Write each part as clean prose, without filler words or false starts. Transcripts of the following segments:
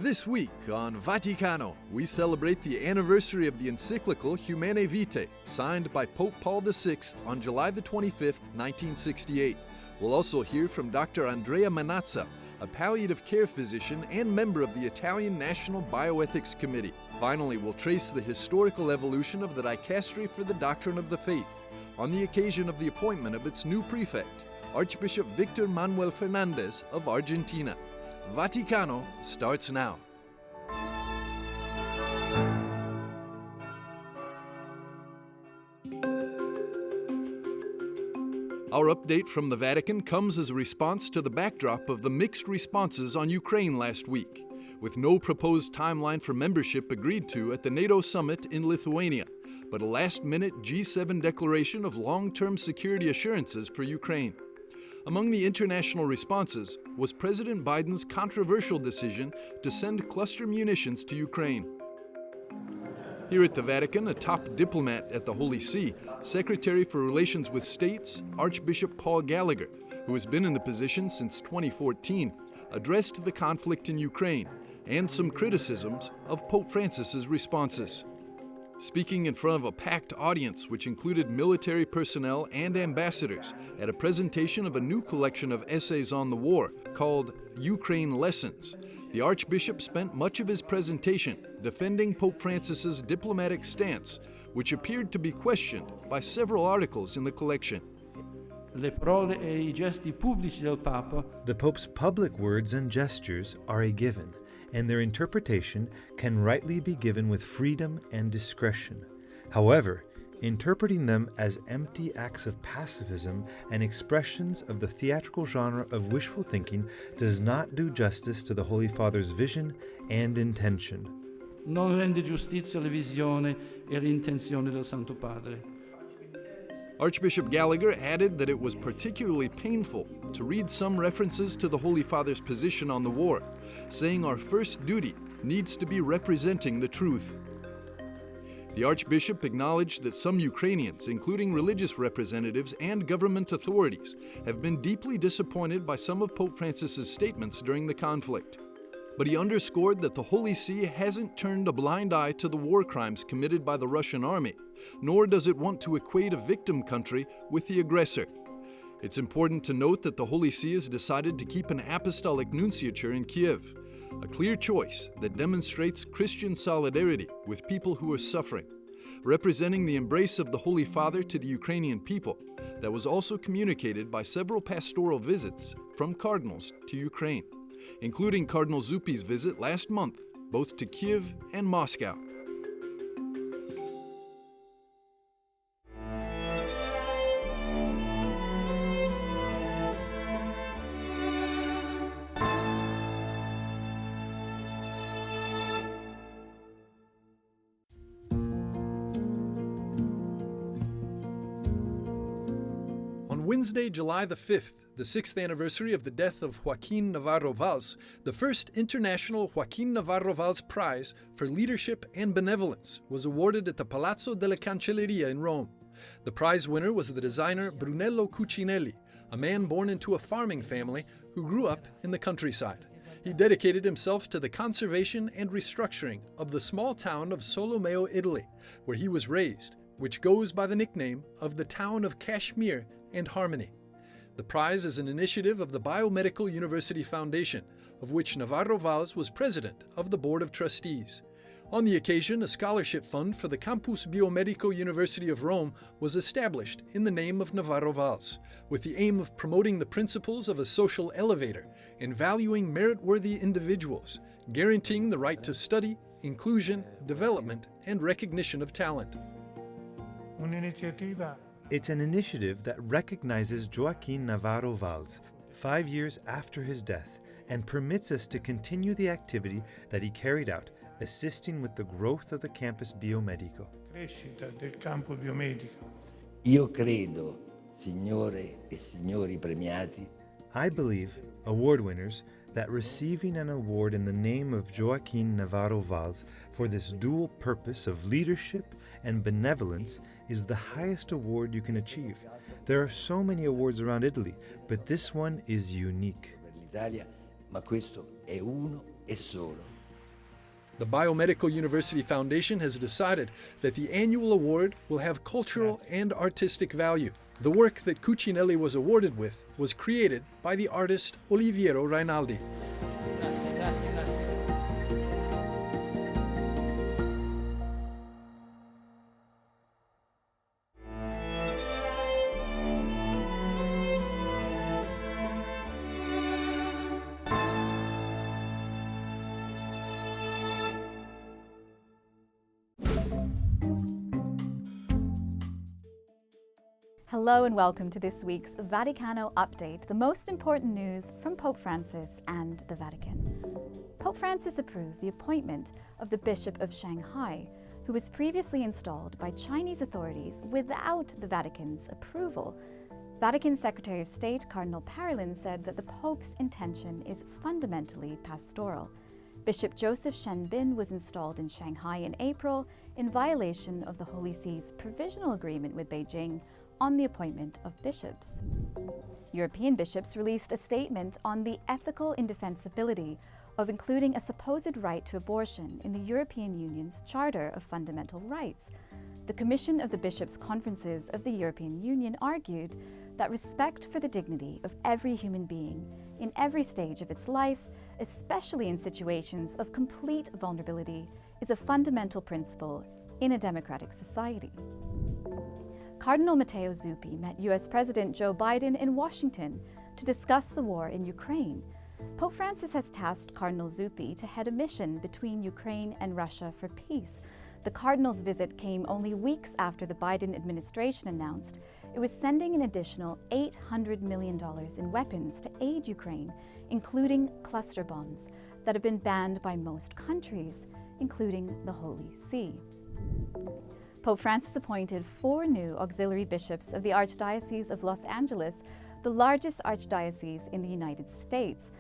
This week on Vaticano, we celebrate the anniversary of the Encyclical Humanae Vitae, signed by Pope Paul VI on July the 25th, 1968. We'll also hear from Dr. Andrea Manazza, a palliative care physician and member of the Italian National Bioethics Committee. Finally, we'll trace the historical evolution of the dicastery for the Doctrine of the Faith on the occasion of the appointment of its new prefect, Archbishop Victor Manuel Fernandez of Argentina. Vaticano starts now. Our update from the Vatican comes as a response to the backdrop of the mixed responses on Ukraine last week, with no proposed timeline for membership agreed to at the NATO summit in Lithuania, but a last-minute G7 declaration of long-term security assurances for Ukraine. Among the international responses was President Biden's controversial decision to send cluster munitions to Ukraine. Here at the Vatican, a top diplomat at the Holy See, Secretary for Relations with States, Archbishop Paul Gallagher, who has been in the position since 2014, addressed the conflict in Ukraine and some criticisms of Pope Francis's responses. Speaking in front of a packed audience which included military personnel and ambassadors at a presentation of a new collection of essays on the war called Ukraine Lessons, the Archbishop spent much of his presentation defending Pope Francis's diplomatic stance, which appeared to be questioned by several articles in the collection. Le parole e I gesti pubblici del Papa. The Pope's public words and gestures are a given, and their interpretation can rightly be given with freedom and discretion. However, interpreting them as empty acts of pacifism and expressions of the theatrical genre of wishful thinking does not do justice to the Holy Father's vision and intention. Non rende giustizia alla visione e all'intenzione del Santo Padre. Archbishop Gallagher added that it was particularly painful to read some references to the Holy Father's position on the war, saying our first duty needs to be representing the truth. The Archbishop acknowledged that some Ukrainians, including religious representatives and government authorities, have been deeply disappointed by some of Pope Francis's statements during the conflict. But he underscored that the Holy See hasn't turned a blind eye to the war crimes committed by the Russian army, nor does it want to equate a victim country with the aggressor. It's important to note that the Holy See has decided to keep an apostolic nunciature in Kiev, a clear choice that demonstrates Christian solidarity with people who are suffering, representing the embrace of the Holy Father to the Ukrainian people that was also communicated by several pastoral visits from cardinals to Ukraine, including Cardinal Zuppi's visit last month, both to Kiev and Moscow. Wednesday, July the 5th, the 6th anniversary of the death of Joaquin Navarro-Valls, the first international Joaquin Navarro-Valls Prize for Leadership and Benevolence was awarded at the Palazzo della Cancelleria in Rome. The prize winner was the designer Brunello Cucinelli, a man born into a farming family who grew up in the countryside. He dedicated himself to the conservation and restructuring of the small town of Solomeo, Italy, where he was raised, which goes by the nickname of the town of Kashmir and Harmony. The prize is an initiative of the Biomedical University Foundation, of which Navarro-Valls was president of the Board of Trustees. On the occasion, a scholarship fund for the Campus Biomedico University of Rome was established in the name of Navarro-Valls, with the aim of promoting the principles of a social elevator and valuing merit-worthy individuals, guaranteeing the right to study, inclusion, development, and recognition of talent. It's an initiative that recognizes Joaquin Navarro-Valls 5 years after his death and permits us to continue the activity that he carried out, assisting with the growth of the campus biomedico. Io credo, signore e signori premiati, I believe, award winners, that receiving an award in the name of Joaquin Navarro-Valls for this dual purpose of leadership and benevolence is the highest award you can achieve. There are so many awards around Italy, but this one is unique. per l'Italia, ma questo è uno e solo. The Biomedical University Foundation has decided that the annual award will have cultural and artistic value. The work that Cucinelli was awarded with was created by the artist Oliviero Rainaldi. Grazie, grazie, grazie. Hello and welcome to this week's Vaticano Update, the most important news from Pope Francis and the Vatican. Pope Francis approved the appointment of the Bishop of Shanghai, who was previously installed by Chinese authorities without the Vatican's approval. Vatican Secretary of State Cardinal Parolin said that the Pope's intention is fundamentally pastoral. Bishop Joseph Shenbin was installed in Shanghai in April in violation of the Holy See's provisional agreement with Beijing on the appointment of bishops. European bishops released a statement on the ethical indefensibility of including a supposed right to abortion in the European Union's Charter of Fundamental Rights. The Commission of the Bishops' Conferences of the European Union argued that respect for the dignity of every human being in every stage of its life, especially in situations of complete vulnerability, is a fundamental principle in a democratic society. Cardinal Matteo Zuppi met U.S. President Joe Biden in Washington to discuss the war in Ukraine. Pope Francis has tasked Cardinal Zuppi to head a mission between Ukraine and Russia for peace. The Cardinal's visit came only weeks after the Biden administration announced it was sending an additional $800 million in weapons to aid Ukraine, including cluster bombs that have been banned by most countries, including the Holy See. Pope Francis appointed 4 new auxiliary bishops of the Archdiocese of Los Angeles, the largest archdiocese in the United States.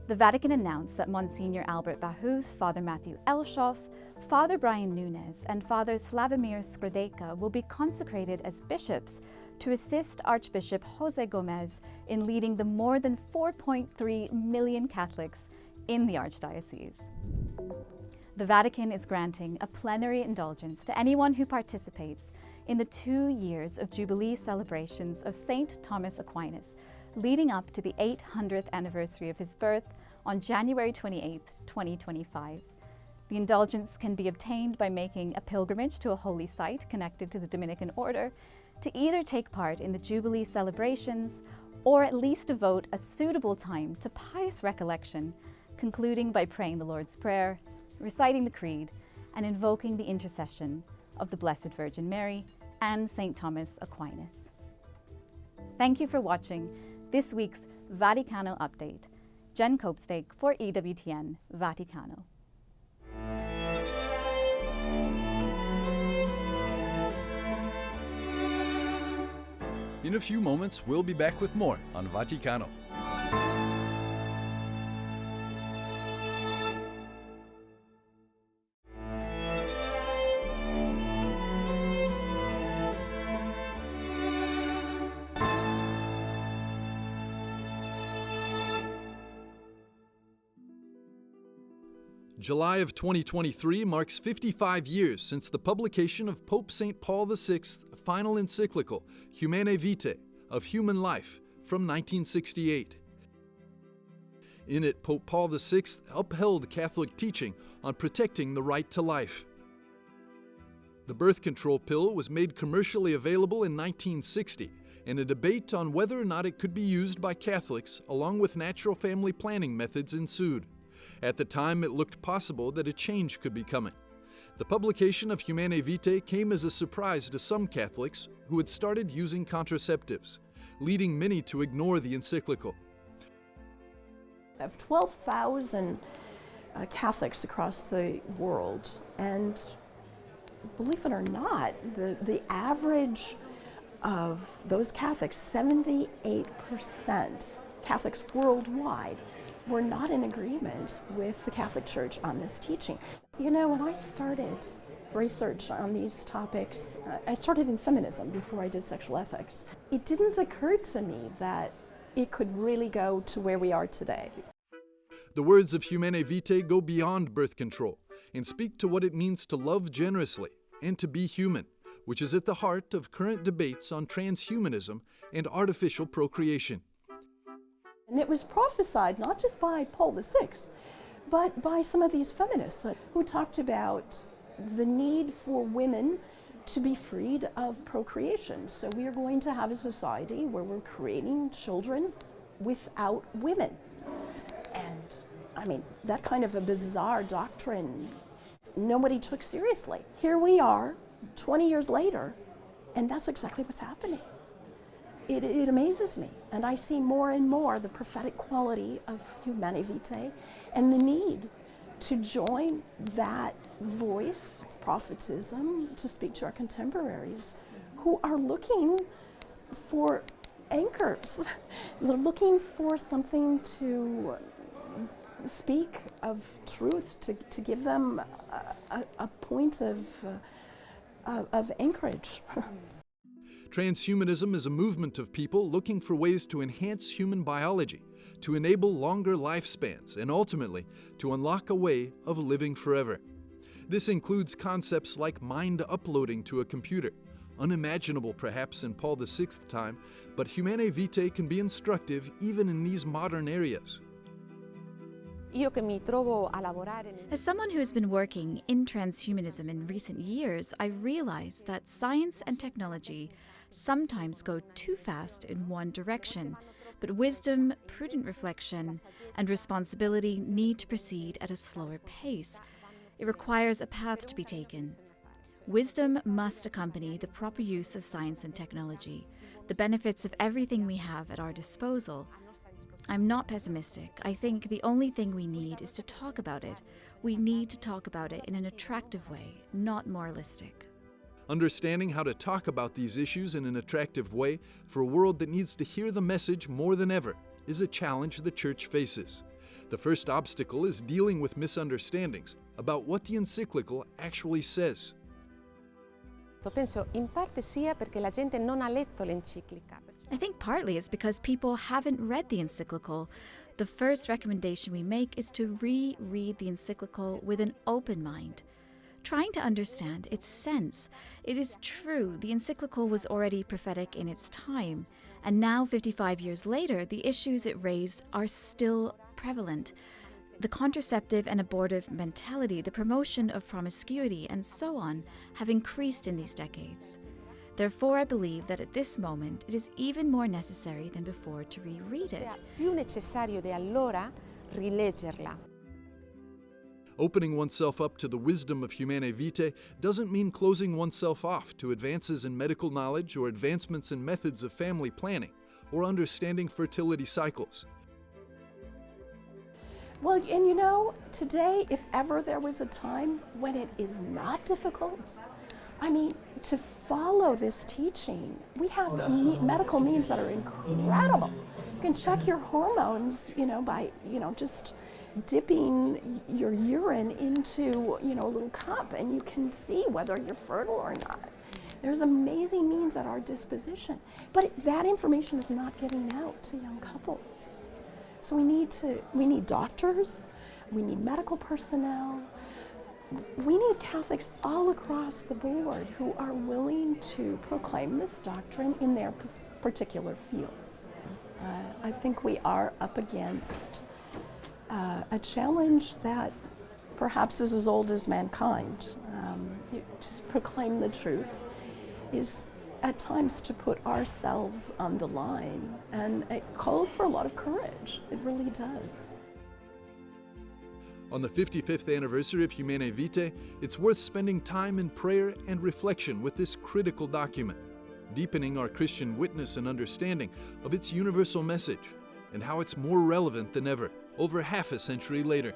The Vatican announced that Monsignor Albert Bahuth, Father Matthew Elshoff, Father Brian Nunes, and Father Slavomir Skrzydeka will be consecrated as bishops to assist Archbishop Jose Gomez in leading the more than 4.3 million Catholics in the Archdiocese. The Vatican is granting a plenary indulgence to anyone who participates in the 2 years of Jubilee celebrations of St. Thomas Aquinas, leading up to the 800th anniversary of his birth on January 28, 2025. The indulgence can be obtained by making a pilgrimage to a holy site connected to the Dominican order, to either take part in the Jubilee celebrations or at least devote a suitable time to pious recollection, concluding by praying the Lord's Prayer, reciting the Creed, and invoking the intercession of the Blessed Virgin Mary and St. Thomas Aquinas. Thank you for watching this week's Vaticano Update. Jen Copestake for EWTN Vaticano. In a few moments, we'll be back with more on Vaticano. July of 2023 marks 55 years since the publication of Pope St. Paul VI's final encyclical, Humanae Vitae, of Human Life, from 1968. In it, Pope Paul VI upheld Catholic teaching on protecting the right to life. The birth control pill was made commercially available in 1960, and a debate on whether or not it could be used by Catholics, along with natural family planning methods, ensued. At the time, it looked possible that a change could be coming. The publication of Humanae Vitae came as a surprise to some Catholics who had started using contraceptives, leading many to ignore the encyclical. Of 12,000 Catholics across the world, and believe it or not, the average of those Catholics, 78% Catholics worldwide, were not in agreement with the Catholic Church on this teaching. You know, when I started research on these topics, I started in feminism before I did sexual ethics. It didn't occur to me that it could really go to where we are today. The words of Humanae Vitae go beyond birth control. and speak to what it means to love generously and to be human, which is at the heart of current debates on transhumanism and artificial procreation. And it was prophesied not just by Paul VI, but by some of these feminists who talked about the need for women to be freed of procreation. So we are going to have a society where we're creating children without women. And I mean, that kind of a bizarre doctrine, nobody took seriously. Here we are, 20 years later, and that's exactly what's happening. It amazes me, and I see more and more the prophetic quality of Humanae Vitae and the need to join that voice, prophetism, to speak to our contemporaries who are looking for anchors. They're looking for something to speak of truth, to give them a point of anchorage. Transhumanism is a movement of people looking for ways to enhance human biology, to enable longer lifespans, and ultimately to unlock a way of living forever. This includes concepts like mind uploading to a computer, unimaginable perhaps in Paul VI's time, but Humanae Vitae can be instructive even in these modern areas. As someone who has been working in transhumanism in recent years, I realize that science and technology sometimes go too fast in one direction, but wisdom, prudent reflection, and responsibility need to proceed at a slower pace. It requires a path to be taken. Wisdom must accompany the proper use of science and technology, the benefits of everything we have at our disposal. I'm not pessimistic. I think the only thing we need is to talk about it. We need to talk about it in an attractive way, not moralistic. Understanding how to talk about these issues in an attractive way for a world that needs to hear the message more than ever is a challenge the Church faces. The first obstacle is dealing with misunderstandings about what the Encyclical actually says. I think partly it's because people haven't read the Encyclical. The first recommendation we make is to reread the Encyclical with an open mind, trying to understand its sense. It is true, the Encyclical was already prophetic in its time, and now 55 years later, the issues it raised are still prevalent. The contraceptive and abortive mentality, the promotion of promiscuity, and so on, have increased in these decades. Therefore, I believe that at this moment, it is even more necessary than before to reread it. Opening oneself up to the wisdom of Humanae Vitae doesn't mean closing oneself off to advances in medical knowledge or advancements in methods of family planning or understanding fertility cycles. Well, and you know, today, if ever there was a time when it is not difficult, I mean, to follow this teaching, we have medical means that are incredible. You can check your hormones, by, just dipping your urine into, a little cup, and you can see whether you're fertile or not. There's amazing means at our disposition. But that information is not getting out to young couples. So we need doctors, we need medical personnel, we need Catholics all across the board who are willing to proclaim this doctrine in their particular fields. I think we are up against a challenge that perhaps is as old as mankind. Just proclaim the truth is at times to put ourselves on the line, and it calls for a lot of courage. It really does. On the 55th anniversary of Humanae Vitae, it's worth spending time in prayer and reflection with this critical document, deepening our Christian witness and understanding of its universal message and how it's more relevant than ever, over half a century later.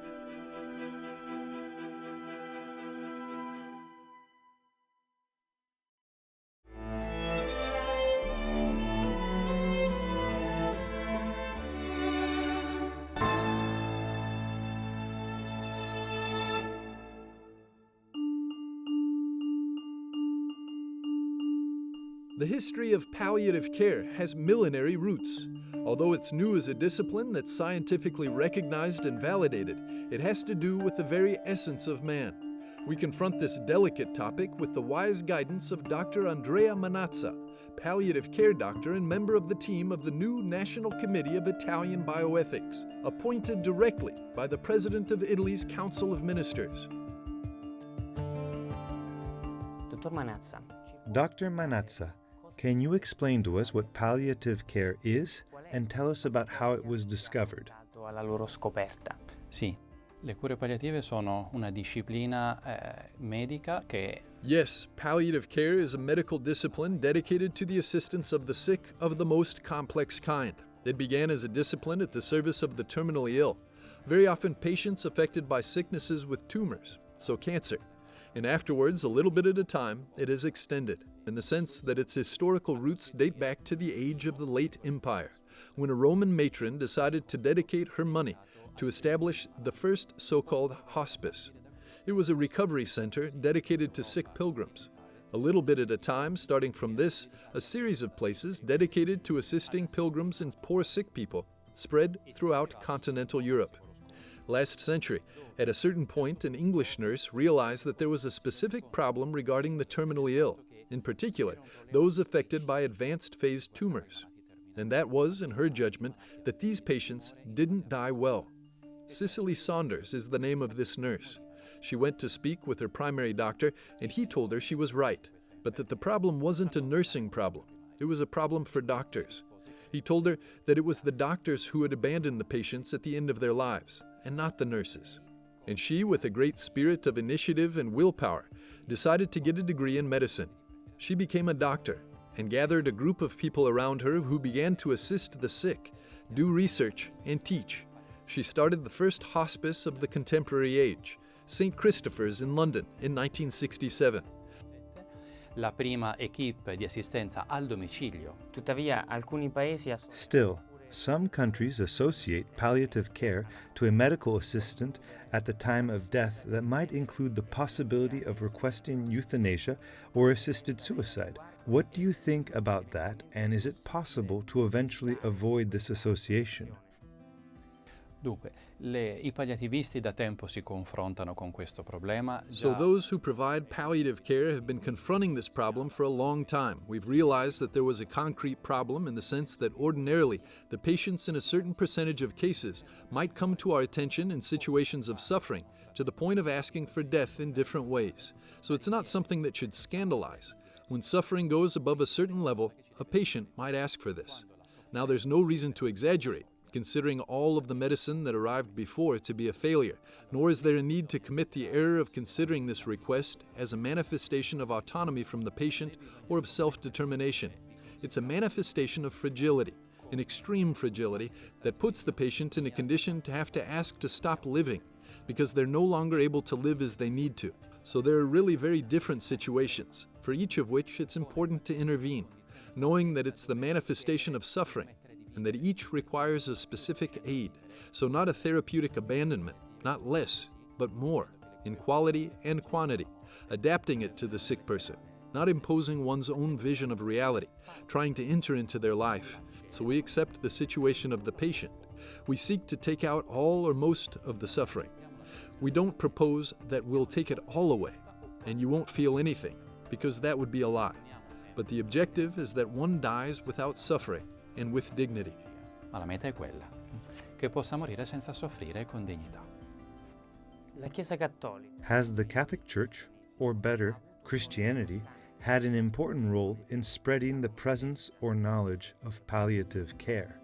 The history of palliative care has millenary roots. Although it's new as a discipline that's scientifically recognized and validated, it has to do with the very essence of man. We confront this delicate topic with the wise guidance of Dr. Andrea Manazza, palliative care doctor and member of the team of the new National Committee of Italian Bioethics, appointed directly by the President of Italy's Council of Ministers. Dr. Manazza, can you explain to us what palliative care is and tell us about how it was discovered? Sì, le cure palliative sono una disciplina medica che Yes, palliative care is a medical discipline dedicated to the assistance of the sick of the most complex kind. It began as a discipline at the service of the terminally ill, very often patients affected by sicknesses with tumors, so cancer. And afterwards, a little bit at a time, it has extended, in the sense that its historical roots date back to the age of the late Empire, when a Roman matron decided to dedicate her money to establish the first so-called hospice. It was a recovery center dedicated to sick pilgrims. A little bit at a time, starting from this, a series of places dedicated to assisting pilgrims and poor sick people spread throughout continental Europe. Last century, at a certain point, an English nurse realized that there was a specific problem regarding the terminally ill, in particular, those affected by advanced phase tumors. And that was, in her judgment, that these patients didn't die well. Cicely Saunders is the name of this nurse. She went to speak with her primary doctor, and he told her she was right, but that the problem wasn't a nursing problem. It was a problem for doctors. He told her that it was the doctors who had abandoned the patients at the end of their lives, and not the nurses. And she, with a great spirit of initiative and willpower, decided to get a degree in medicine. She became a doctor and gathered a group of people around her who began to assist the sick, do research, and teach. She started the first hospice of the contemporary age, St. Christopher's in London in 1967. la prima equipe di assistenza al domicilio. Tuttavia, alcuni paesi Still, some countries associate palliative care to a medical assistant at the time of death that might include the possibility of requesting euthanasia or assisted suicide. What do you think about that, and is it possible to eventually avoid this association? Dunque, i palliativisti da tempo si confrontano con questo problema. So those who provide palliative care have been confronting this problem for a long time. We've realized that there was a concrete problem in the sense that ordinarily the patients in a certain percentage of cases might come to our attention in situations of suffering to the point of asking for death in different ways. So it's not something that should scandalize. When suffering goes above a certain level, a patient might ask for this. Now there's no reason to exaggerate, considering all of the medicine that arrived before to be a failure, nor is there a need to commit the error of considering this request as a manifestation of autonomy from the patient or of self-determination. It's a manifestation of fragility, an extreme fragility that puts the patient in a condition to have to ask to stop living because they're no longer able to live as they need to. So there are really very different situations, for each of which it's important to intervene, knowing that it's the manifestation of suffering and that each requires a specific aid, so not a therapeutic abandonment, not less, but more, in quality and quantity, adapting it to the sick person, not imposing one's own vision of reality, trying to enter into their life. So we accept the situation of the patient. We seek to take out all or most of the suffering. We don't propose that we'll take it all away, and you won't feel anything, because that would be a lie. But the objective is that one dies without suffering, and with dignity. Ma la meta è quella, che possa morire senza soffrire con dignità. La Chiesa Cattolica Has the Catholic Church, or better, Christianity, had an important role in spreading the presence or knowledge of palliative care?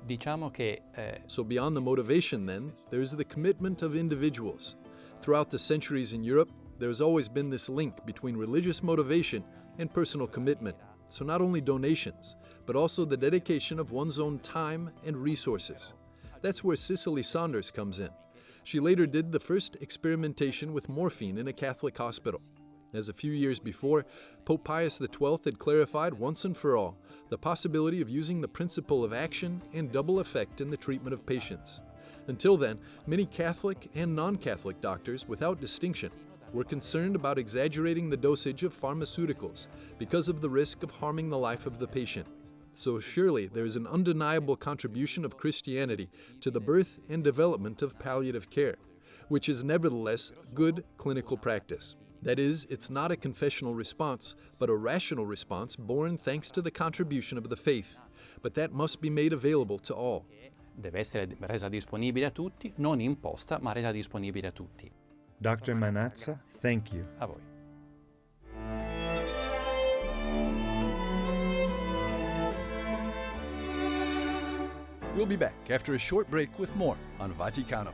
Diciamo che So beyond the motivation then, there's the commitment of individuals. Throughout the centuries in Europe, there's always been this link between religious motivation and personal commitment. So not only donations, but also the dedication of one's own time and resources. That's where Cicely Saunders comes in. She later did the first experimentation with morphine in a Catholic hospital. As a few years before, Pope Pius XII had clarified once and for all the possibility of using the principle of action and double effect in the treatment of patients. Until then, many Catholic and non-Catholic doctors, without distinction, were concerned about exaggerating the dosage of pharmaceuticals because of the risk of harming the life of the patient. So surely there is an undeniable contribution of Christianity to the birth and development of palliative care. which is nevertheless good clinical practice. That is, it's not a confessional response, but a rational response born thanks to the contribution of the faith. But that must be made available to all. Deve essere resa disponibile a tutti, non imposta, ma resa disponibile a tutti. Dr. Manazza, thank you. A voi. We'll be back after a short break with more on Vaticano.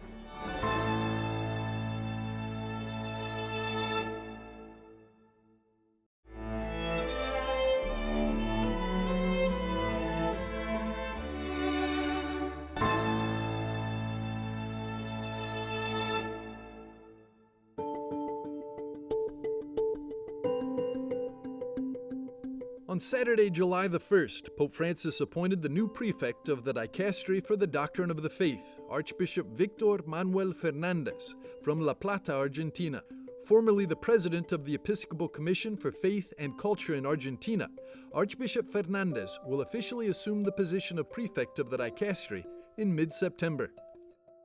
On Saturday, July the 1st, Pope Francis appointed the new prefect of the Dicastery for the Doctrine of the Faith, Archbishop Victor Manuel Fernandez, from La Plata, Argentina. Formerly the president of the Episcopal Commission for Faith and Culture in Argentina, Archbishop Fernandez will officially assume the position of prefect of the Dicastery in mid-September.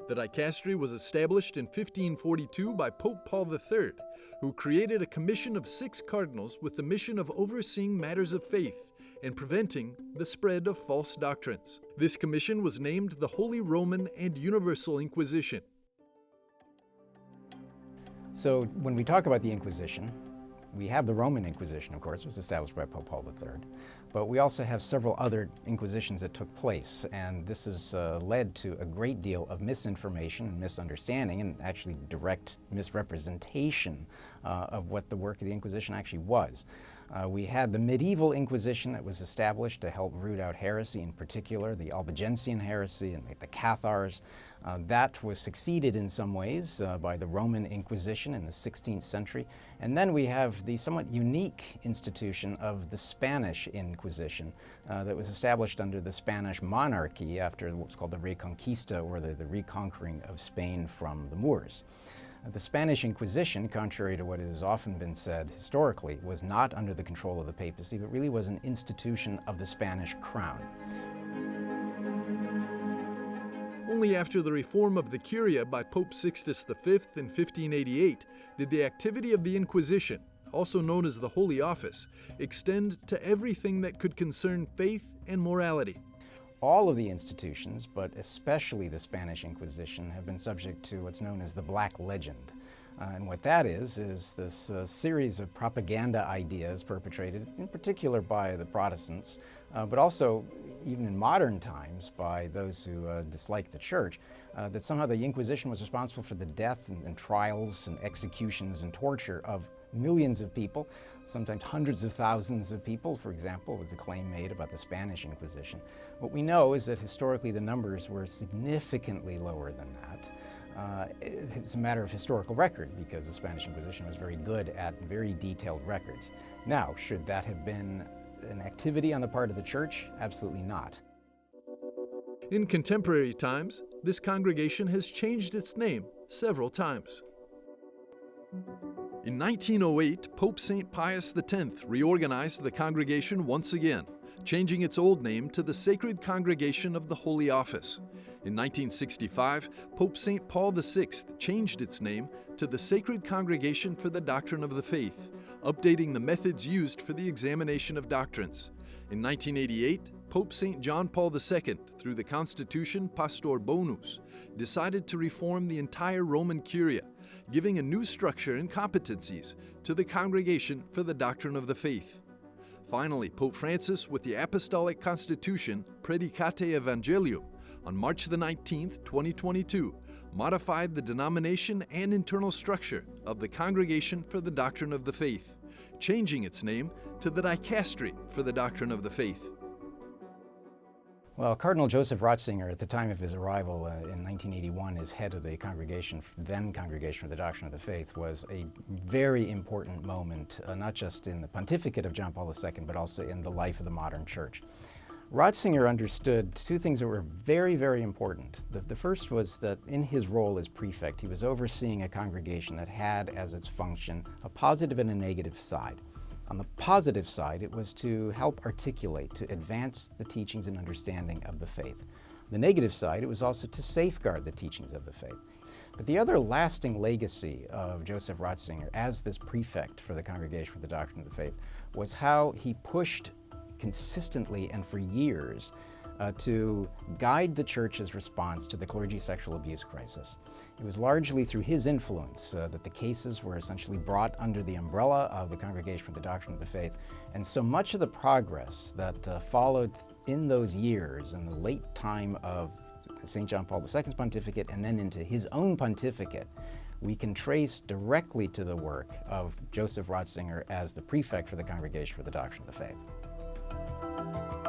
The dicastery was established in 1542 by Pope Paul III, who created a commission of 6 cardinals with the mission of overseeing matters of faith and preventing the spread of false doctrines. This commission was named the Holy Roman and Universal Inquisition. So when we talk about the Inquisition, we have the Roman Inquisition, of course, was established by Pope Paul III, but we also have several other inquisitions that took place, and this has led to a great deal of misinformation and misunderstanding, and actually direct misrepresentation of what the work of the Inquisition actually was. We had the medieval Inquisition that was established to help root out heresy, in particular the Albigensian heresy and the Cathars. That was succeeded in some ways by the Roman Inquisition in the 16th century. And then we have the somewhat unique institution of the Spanish Inquisition that was established under the Spanish monarchy after what's called the Reconquista, or the reconquering of Spain from the Moors. The Spanish Inquisition, contrary to what has often been said historically, was not under the control of the papacy, but really was an institution of the Spanish crown. Only after the reform of the Curia by Pope Sixtus V in 1588 did the activity of the Inquisition, also known as the Holy Office, extend to everything that could concern faith and morality. All of the institutions, but especially the Spanish Inquisition, have been subject to what's known as the Black Legend. And what that is this series of propaganda ideas perpetrated, in particular by the Protestants, but also even in modern times by those who dislike the Church, that somehow the Inquisition was responsible for the death and trials and executions and torture of millions of people, sometimes hundreds of thousands of people, for example, was a claim made about the Spanish Inquisition. What we know is that historically the numbers were significantly lower than that. It's a matter of historical record, because the Spanish Inquisition was very good at very detailed records. Now, should that have been an activity on the part of the Church? Absolutely not. In contemporary times, this congregation has changed its name several times. In 1908, Pope St. Pius X reorganized the congregation once again, changing its old name to the Sacred Congregation of the Holy Office. In 1965, Pope St. Paul VI changed its name to the Sacred Congregation for the Doctrine of the Faith, updating the methods used for the examination of doctrines. In 1988, Pope St. John Paul II, through the Constitution Pastor Bonus, decided to reform the entire Roman Curia, giving a new structure and competencies to the Congregation for the Doctrine of the Faith. Finally, Pope Francis, with the Apostolic Constitution Predicate Evangelium, on March the 19th, 2022, modified the denomination and internal structure of the Congregation for the Doctrine of the Faith, changing its name to the Dicastery for the Doctrine of the Faith. Well, Cardinal Joseph Ratzinger, at the time of his arrival in 1981 as head of the congregation, then Congregation for the Doctrine of the Faith, was a very important moment, not just in the pontificate of John Paul II, but also in the life of the modern church. Ratzinger understood two things that were very, very important. The first was that in his role as prefect, he was overseeing a congregation that had as its function a positive and a negative side. On the positive side, it was to help articulate, to advance the teachings and understanding of the faith. The negative side, it was also to safeguard the teachings of the faith. But the other lasting legacy of Joseph Ratzinger as this prefect for the Congregation for the Doctrine of the Faith was how he pushed consistently and for years to guide the Church's response to the clergy sexual abuse crisis. It was largely through his influence that the cases were essentially brought under the umbrella of the Congregation for the Doctrine of the Faith, and so much of the progress that followed in those years in the late time of St. John Paul II's pontificate and then into his own pontificate, we can trace directly to the work of Joseph Ratzinger as the prefect for the Congregation for the Doctrine of the Faith.